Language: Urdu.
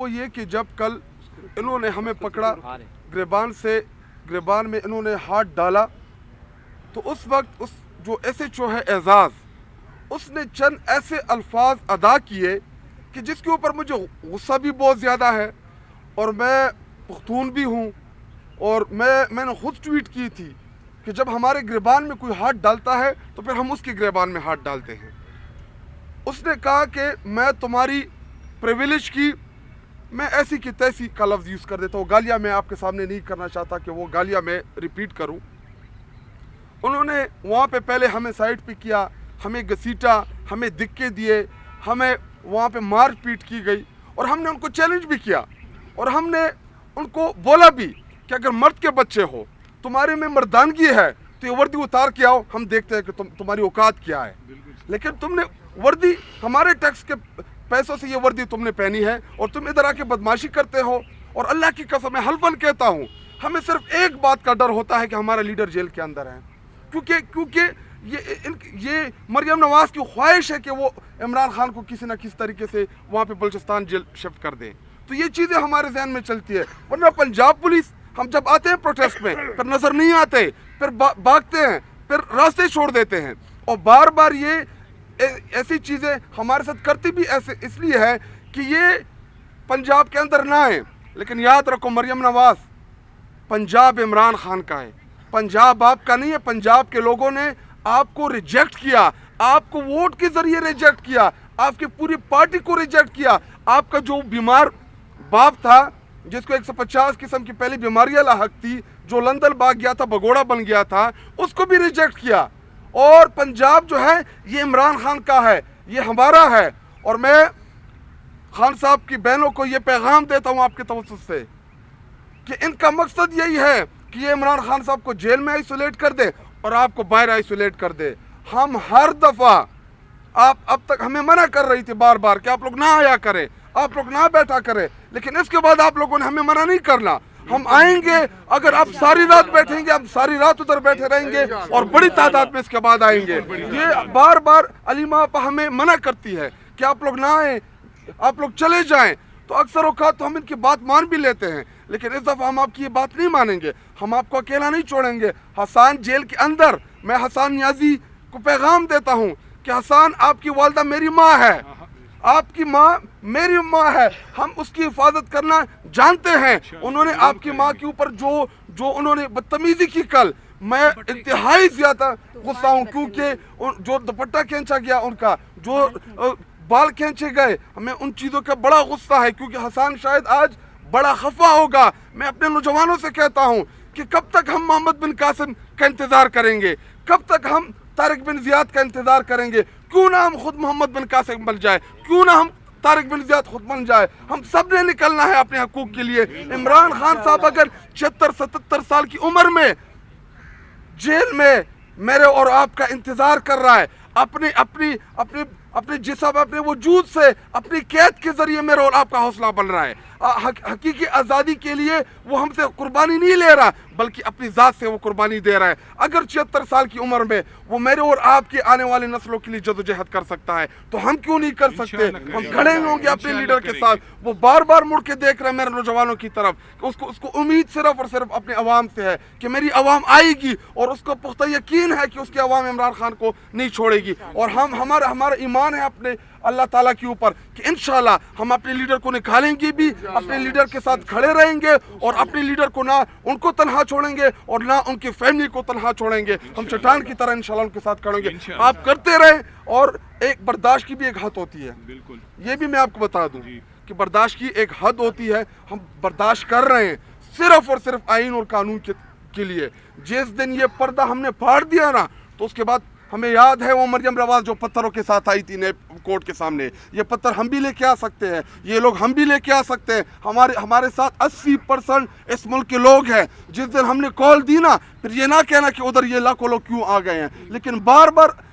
وہ یہ کہ جب کل انہوں نے ہمیں پکڑا گریبان میں انہوں نے ہاتھ ڈالا تو اس وقت اس جو ایس ایچ او ہے اعزاز اس نے چند ایسے الفاظ ادا کیے کہ جس کے اوپر مجھے غصہ بھی بہت زیادہ ہے، اور میں پختون بھی ہوں، اور میں نے خود ٹویٹ کی تھی کہ جب ہمارے گریبان میں کوئی ہاتھ ڈالتا ہے تو پھر ہم اس کے گریبان میں ہاتھ ڈالتے ہیں۔ اس نے کہا کہ میں تمہاری پریویلیج کی میں ایسی کی تیسی کا لفظ یوز کر دیتا ہوں، گالیاں میں آپ کے سامنے نہیں کرنا چاہتا کہ وہ گالیاں میں ریپیٹ کروں۔ انہوں نے وہاں پہ پہلے ہمیں سائڈ پہ کیا، ہمیں گھسیٹا، ہمیں دھکے دیے، ہمیں وہاں پہ مار پیٹ کی گئی، اور ہم نے ان کو چیلنج بھی کیا، اور ہم نے ان کو بولا بھی کہ اگر مرد کے بچے ہو، تمہارے میں مردانگی ہے تو یہ وردی اتار کے آؤ، ہم دیکھتے ہیں کہ تمہاری اوقات کیا ہے۔ لیکن تم نے وردی ہمارے ٹیکس کے پیسوں سے یہ وردی تم نے پہنی ہے، اور تم ادھر آ کے بدماشی کرتے ہو، اور اللہ کی قسم میں حلفاً کہتا ہوں ہمیں صرف ایک بات کا ڈر ہوتا ہے کہ ہمارا لیڈر جیل کے اندر ہے، کیونکہ یہ مریم نواز کی خواہش ہے کہ وہ عمران خان کو کسی نہ کسی طریقے سے وہاں پہ بلوچستان جیل شفٹ کر دیں۔ تو یہ چیزیں ہمارے ذہن میں چلتی ہے، ورنہ پنجاب پولیس ہم جب آتے ہیں پروٹیسٹ میں پھر نظر نہیں آتے، پھر بھاگتے ہیں، پھر راستے چھوڑ دیتے ہیں، اور بار بار یہ ایسی چیزیں ہمارے ساتھ کرتی بھی ایسے اس لیے ہے کہ یہ پنجاب کے اندر نہ آئیں۔ لیکن یاد رکھو مریم نواز، پنجاب عمران خان کا ہے، پنجاب آپ کا نہیں ہے۔ پنجاب کے لوگوں نے آپ کو ریجیکٹ کیا، آپ کو ووٹ کے ذریعے ریجیکٹ کیا، آپ کی پوری پارٹی کو ریجیکٹ کیا۔ آپ کا جو بیمار باپ تھا جس کو 150 قسم کی پہلی بیماریاں لاحق تھی، جو لندن بھاگ گیا تھا، بگوڑا بن گیا تھا، اس کو بھی ریجیکٹ کیا۔ اور پنجاب جو ہے یہ عمران خان کا ہے، یہ ہمارا ہے، اور میں خان صاحب کی بہنوں کو یہ پیغام دیتا ہوں آپ کے توسط سے کہ ان کا مقصد یہی ہے کہ یہ عمران خان صاحب کو جیل میں آئسولیٹ کر دے اور آپ کو باہر آئسولیٹ کر دے۔ ہم ہر دفعہ آپ اب تک ہمیں منع کر رہی تھی بار بار کہ آپ لوگ نہ آیا کریں، آپ لوگ نہ بیٹھا کریں، لیکن اس کے بعد آپ لوگوں نے ہمیں منع نہیں کرنا۔ ہم آئیں گے، اگر آپ ساری رات بیٹھیں گے، ہم ساری رات ادھر بیٹھے رہیں گے، اور بڑی تعداد میں اس کے بعد آئیں گے۔ یہ بار بار علیمہ آپا ہمیں منع کرتی ہے کہ آپ لوگ نہ آئیں، آپ لوگ چلے جائیں، تو اکثر اوقات تو ہم ان کی بات مان بھی لیتے ہیں، لیکن اس دفعہ ہم آپ کی یہ بات نہیں مانیں گے، ہم آپ کو اکیلا نہیں چھوڑیں گے۔ حسان جیل کے اندر، میں حسان نیازی کو پیغام دیتا ہوں کہ حسان، آپ کی والدہ میری ماں ہے، آپ کی ماں میری ماں ہے، ہم اس کی حفاظت کرنا جانتے ہیں۔ انہوں نے آپ کی ماں کے اوپر جو انہوں نے بدتمیزی کی کل، میں انتہائی زیادہ غصہ ہوں، کیونکہ جو دوپٹہ کھینچا گیا ان کا، جو بال کھینچے گئے، ہمیں ان چیزوں کا بڑا غصہ ہے، کیونکہ حسان شاید آج بڑا خفا ہوگا۔ میں اپنے نوجوانوں سے کہتا ہوں کہ کب تک ہم محمد بن قاسم کا انتظار کریں گے، کب تک ہم طارق بن زیاد کا انتظار کریں گے؟ کیوں نہ ہم خود محمد بن قاسم بن جائے، کیوں نہ ہم طارق بن زیاد خود بن جائے؟ ہم سب نے نکلنا ہے اپنے حقوق کے لیے۔ عمران خان صاحب اگر 76-77 سال کی عمر میں جیل میں میرے اور آپ کا انتظار کر رہا ہے، اپنے جسم، اپنے وجود سے، اپنی قید کے ذریعے میرے اور آپ کا حوصلہ بن رہا ہے، حقیقی آزادی کے لیے وہ ہم سے قربانی نہیں لے رہا بلکہ اپنی ذات سے وہ قربانی دے رہا ہے۔ اگر 76 سال کی عمر میں وہ میرے اور آپ کے آنے والی نسلوں کے لیے جدوجہد کر سکتا ہے تو ہم کیوں نہیں کر سکتے؟ ہم کھڑے ہوں گے اپنے لیڈر کے ساتھ۔ وہ بار بار مڑ کے دیکھ رہے ہیں میرے نوجوانوں کی طرف کہ اس کو امید صرف اور صرف اپنے عوام سے ہے کہ میری عوام آئے گی، اور اس کو پختہ یقین ہے کہ اس کی عوام عمران خان کو نہیں چھوڑے گی، اور ہمارا ایمان ہے اپنے اللہ تعالیٰ کے اوپر کہ انشاءاللہ ہم اپنے لیڈر کو نکالیں گے بھی، اپنے لیڈر کے ساتھ کھڑے رہیں گے، اور اپنے لیڈر کو نہ ان کو تنہا چھوڑیں گے اور نہ ان کی فیملی کو تنہا چھوڑیں گے۔ ہم چٹان کی طرح انشاءاللہ ان کے ساتھ کھڑیں گے۔ آپ کرتے رہیں، اور ایک برداشت کی بھی ایک حد ہوتی ہے، یہ بھی میں آپ کو بتا دوں کہ برداشت کی ایک حد ہوتی ہے۔ ہم برداشت کر رہے ہیں صرف اور صرف آئین اور قانون کے لیے۔ جس دن یہ پردہ ہم نے پھاڑ دیا نا، تو اس کے بعد ہمیں یاد ہے وہ مریم نواز جو پتھروں کے ساتھ آئی تھی کورٹ کے سامنے، یہ پتھر ہم بھی لے کے آ سکتے ہیں، یہ لوگ ہم بھی لے کے آ سکتے ہیں۔ ہمارے ساتھ 80% اس ملک کے لوگ ہیں۔ جس دن ہم نے کال دی نا، پھر یہ نہ کہنا کہ ادھر یہ لاکھوں لوگ کیوں آ گئے ہیں، لیکن بار بار